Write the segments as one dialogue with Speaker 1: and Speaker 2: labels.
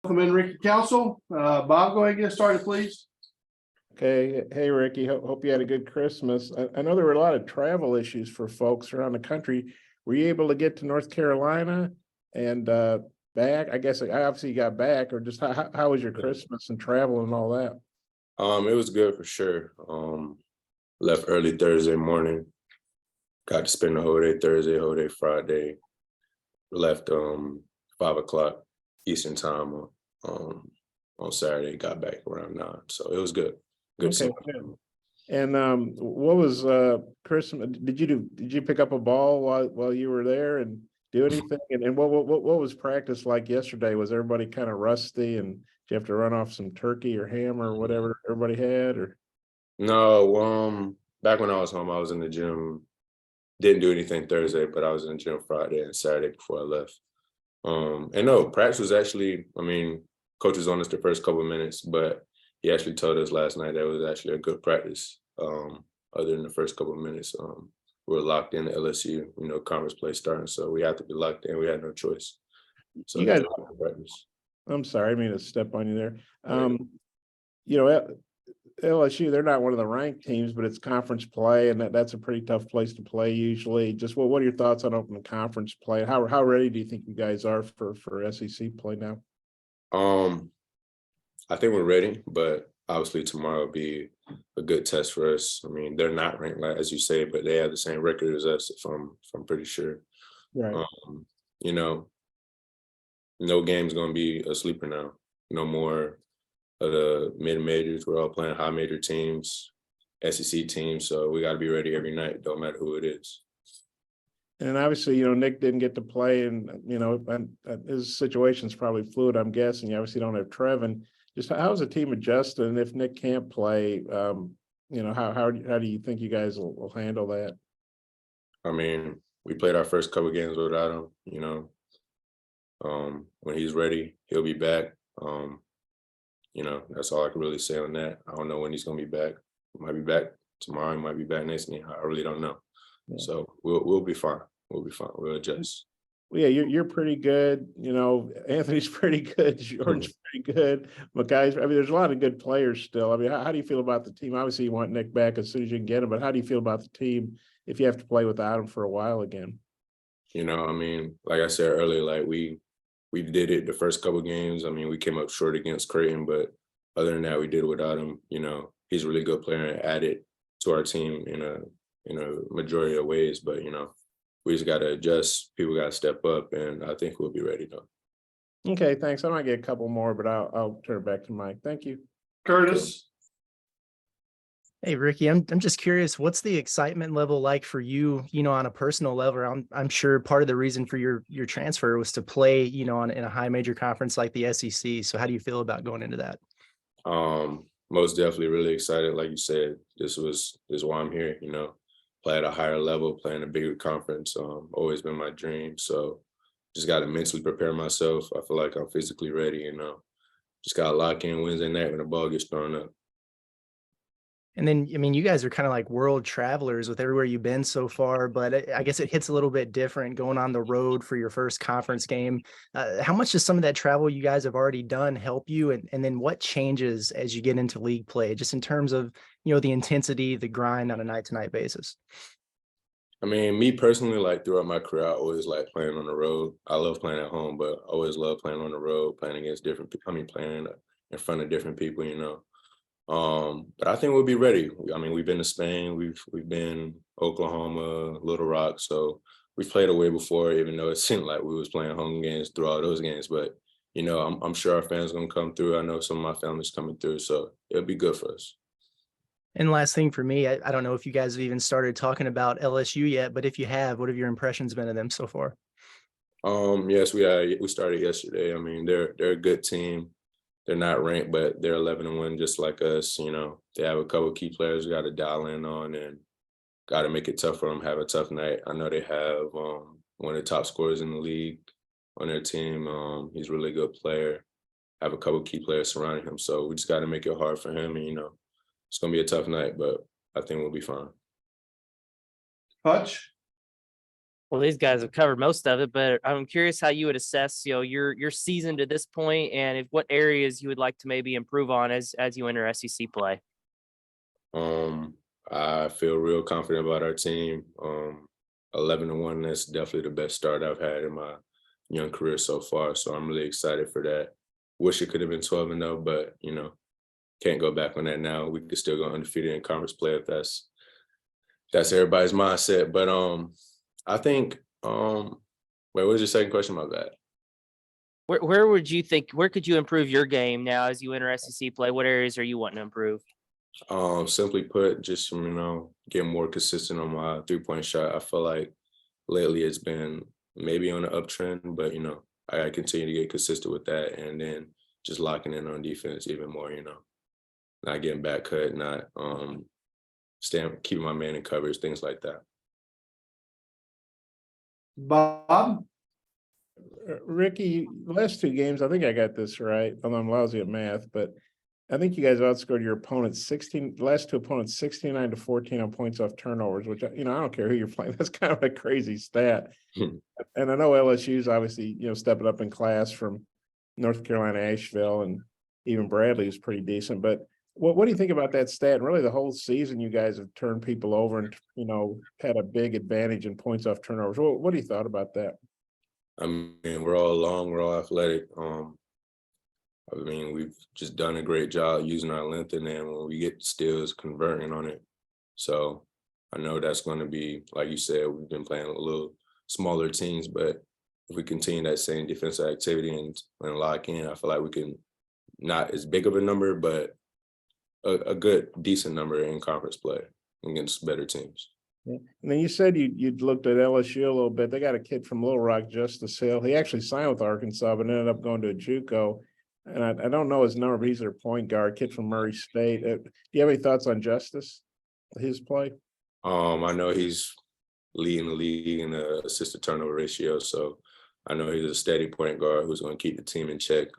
Speaker 1: Welcome in, Ricky Council. Bob, go ahead and get started, please.
Speaker 2: Okay. Hey, Ricky, hope you had a good Christmas. I know there were a lot of travel issues for folks around the country. Were you able to get to North Carolina and back? I guess I obviously got back, or just how was your Christmas and travel and all that?
Speaker 3: It was good for sure. Left early Thursday morning. Got to spend the whole day Thursday, whole day Friday. Left 5 o'clock Eastern time on Saturday. Got back around 9, so it was good. Good.
Speaker 2: Okay, good. And what was Christmas? Did you pick up a ball while you were there and do anything? And what was practice like yesterday? Was everybody kind of rusty, and did you have to run off some turkey or ham or whatever everybody had? Or
Speaker 3: No, back when I was home, I was in the gym. Didn't do anything Thursday, but I was in the gym Friday and Saturday before I left. And no, practice was actually, coach was on us the first couple of minutes, but he actually told us last night that it was actually a good practice. Other than the first couple of minutes, we were locked in to LSU, conference play starting, so we had to be locked in. We had no choice. So
Speaker 2: you guys,
Speaker 3: practice.
Speaker 2: I'm sorry, I mean to step on you there. You know, LSU, they're not one of the ranked teams, but it's conference play, and that's a pretty tough place to play usually. Just what are your thoughts on open conference play? How ready do you think you guys are for SEC play now?
Speaker 3: I think we're ready, but obviously tomorrow will be a good test for us. They're not ranked, like as you say, but they have the same record as us, if I'm pretty sure.
Speaker 2: Right.
Speaker 3: No game's gonna be a sleeper now. No more of the mid majors. We're all playing high major teams, SEC teams. So we got to be ready every night. Don't matter who it is.
Speaker 2: And obviously, Nick didn't get to play, and and his situation's probably fluid, I'm guessing. You obviously don't have Trevin. Just how's the team adjusted? And if Nick can't play, how do you think you guys will handle that?
Speaker 3: We played our first couple of games without him. When he's ready, he'll be back. That's all I can really say on that. I don't know when he's gonna be back. He might be back tomorrow. He might be back next game. I really don't know. Yeah. So we'll be fine. We'll be fine. We'll adjust.
Speaker 2: Well, yeah, you're pretty good. Anthony's pretty good. George's pretty good. Mackay's. There's a lot of good players still. How do you feel about the team? Obviously, you want Nick back as soon as you can get him, but how do you feel about the team if you have to play without him for a while again?
Speaker 3: Like I said earlier, like we did it the first couple of games. We came up short against Creighton, but other than that, we did it without him. He's a really good player and added to our team in a majority of ways. But we just got to adjust. People got to step up, and I think we'll be ready though.
Speaker 2: Okay, thanks. I might get a couple more, but I'll turn it back to Mike. Thank you,
Speaker 1: Curtis.
Speaker 4: Hey, Ricky, I'm just curious, what's the excitement level like for you, on a personal level? I'm sure part of the reason for your transfer was to play, in a high major conference like the SEC. So how do you feel about going into that?
Speaker 3: Most definitely really excited. Like you said, this is why I'm here, play at a higher level, play in a bigger conference. Always been my dream. So just got to mentally prepare myself. I feel like I'm physically ready, just got to lock in Wednesday night when the ball gets thrown up.
Speaker 4: And then, you guys are kind of like world travelers with everywhere you've been so far, but I guess it hits a little bit different going on the road for your first conference game. How much does some of that travel you guys have already done help you? And then what changes as you get into league play, just in terms of, the intensity, the grind on a night-to-night basis?
Speaker 3: Me personally, like throughout my career, I always like playing on the road. I love playing at home, but I always love playing on the road, playing against different people. Playing in front of different people, But I think we'll be ready. We've been to Spain, we've been Oklahoma, Little Rock, so we've played away before, even though it seemed like we was playing home games through all those games. But I'm sure our fans are gonna come through. I know some of my family's coming through, so it'll be good for us.
Speaker 4: And last thing for me, I don't know if you guys have even started talking about LSU yet, but if you have, what have your impressions been of them so far?
Speaker 3: Yes, we started yesterday. They're a good team. They're not ranked, but they're 11-1, just like us. They have a couple of key players we got to dial in on, and got to make it tough for them. Have a tough night. I know they have one of the top scorers in the league on their team. He's a really good player. Have a couple of key players surrounding him, so we just got to make it hard for him. And it's gonna be a tough night, but I think we'll be fine.
Speaker 1: Hutch.
Speaker 5: Well, these guys have covered most of it, but I'm curious how you would assess, your season to this point, and if what areas you would like to maybe improve on as you enter SEC play.
Speaker 3: I feel real confident about our team. 11-1, that's definitely the best start I've had in my young career so far. So I'm really excited for that. Wish it could have been 12-0, but can't go back on that now. We could still go undefeated in conference play if that's everybody's mindset. But I think wait, what was your second question about that?
Speaker 5: Where would you think, where could you improve your game now as you enter SEC play? What areas are you wanting to improve?
Speaker 3: Simply put, just getting more consistent on my 3-point shot. I feel like lately it's been maybe on an uptrend, but I gotta continue to get consistent with that, and then just locking in on defense even more. Not getting back cut, not keeping my man in coverage, things like that.
Speaker 1: Bob,
Speaker 2: Ricky, last two games, I think I got this right, although I'm lousy at math, but I think you guys outscored your opponents last two opponents 69-14 on points off turnovers, which, I don't care who you're playing. That's kind of a crazy stat. And I know LSU's obviously, stepping up in class from North Carolina, Asheville, and even Bradley is pretty decent. But what do you think about that stat? And really the whole season, you guys have turned people over and, had a big advantage in points off turnovers. What do you thought about that?
Speaker 3: I mean, we're all long, we're all athletic. We've just done a great job using our length, and then when we get steals, converting on it. So I know that's going to be, like you said, we've been playing a little smaller teams, but if we continue that same defensive activity and lock in, I feel like we can, not as big of a number, but a good, decent number in conference play against better teams.
Speaker 2: Yeah. And then you said you'd looked at LSU a little bit. They got a kid from Little Rock, Justice Hill. He actually signed with Arkansas, but ended up going to a JUCO. And I don't know his number, but he's their point guard, kid from Murray State. Do you have any thoughts on Justice, his play?
Speaker 3: I know he's leading the league in the assist to turnover ratio, so I know he's a steady point guard who's going to keep the team in check.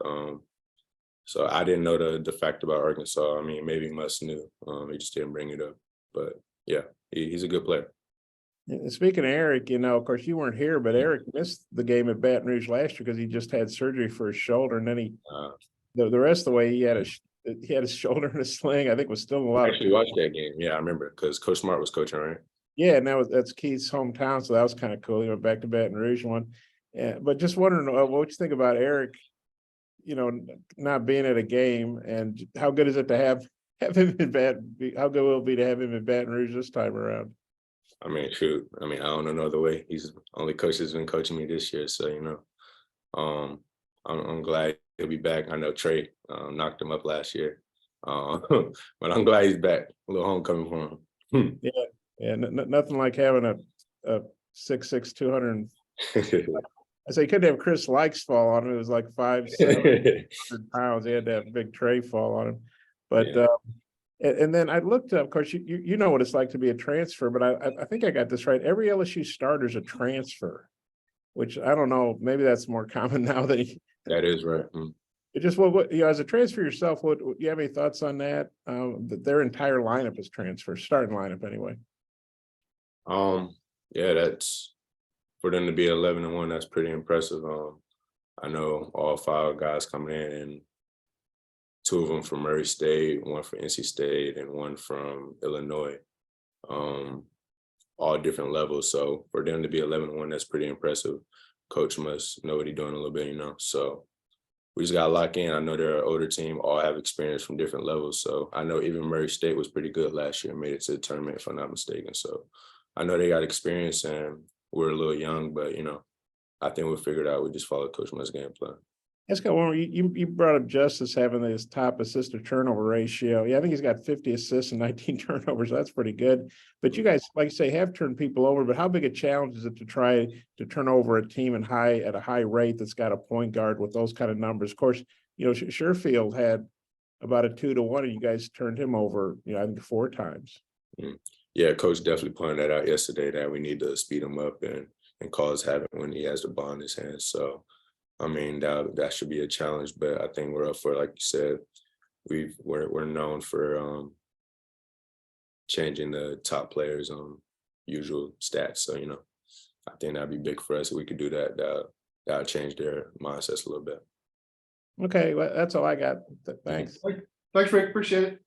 Speaker 3: So I didn't know the fact about Arkansas. I mean, maybe Muss knew. He just didn't bring it up. But yeah, he's a good player.
Speaker 2: And speaking of Eric, of course you weren't here, but Eric missed the game at Baton Rouge last year because he just had surgery for his shoulder, and then the rest of the way he had his shoulder in a sling. I think was still a lot.
Speaker 3: I actually watched that game. Yeah, I remember because Coach Smart was coaching, right?
Speaker 2: Yeah, and that's Keith's hometown, so that was kind of cool. He went back to Baton Rouge one. Yeah, but just wondering what you think about Eric, not being at a game, and how good is it to have him in Baton? How good will it be to have him in Baton Rouge this time around?
Speaker 3: I mean, shoot. I mean, I don't know no other way. He's the only coach that's been coaching me this year, so I'm glad he'll be back. I know Trey knocked him up last year, but I'm glad he's back. A little homecoming for him.
Speaker 2: Yeah, nothing like having a 6'6", 200. I say you couldn't have Chris Likes fall on him. It was like 5'7" pounds. He had to have a big tray fall on him. But and then I looked up. Of course, you know what it's like to be a transfer. But I think I got this right. Every LSU starter is a transfer, which I don't know. Maybe that's more common now than
Speaker 3: that is right.
Speaker 2: It just as a transfer yourself, what you have any thoughts on that? That their entire lineup is transfer, starting lineup anyway.
Speaker 3: Yeah, that's for them to be 11-1. That's pretty impressive. I know all 5 guys coming in, and 2 of them from Murray State, 1 from NC State, and 1 from Illinois. All different levels. So for them to be 11-1, that's pretty impressive. Coach must know what he's doing a little bit, So we just got to lock in. I know they're an older team, all have experience from different levels. So I know even Murray State was pretty good last year, made it to the tournament, if I'm not mistaken. So I know they got experience, and we're a little young, but, I think we'll figure it out. We just follow Coach Musk's game plan.
Speaker 2: Let's go on. You brought up Justice having his top assist to turnover ratio. Yeah, I think he's got 50 assists and 19 turnovers. That's pretty good. But you guys, like you say, have turned people over. But how big a challenge is it to try to turn over a team at a high rate that's got a point guard with those kind of numbers? Of course, Sherfield had about a 2-1, and you guys turned him over, I think 4 times.
Speaker 3: Yeah, Coach definitely pointed that out yesterday, that we need to speed him up and cause havoc when he has the ball in his hands. So, I mean, that should be a challenge, but I think we're up for it. Like you said, we're known for changing the top players' usual stats. So, I think that'd be big for us if we could do that. That'll change their mindsets a little bit.
Speaker 2: Okay, well, that's all I got. Thanks.
Speaker 1: Thanks, Rick. Appreciate it.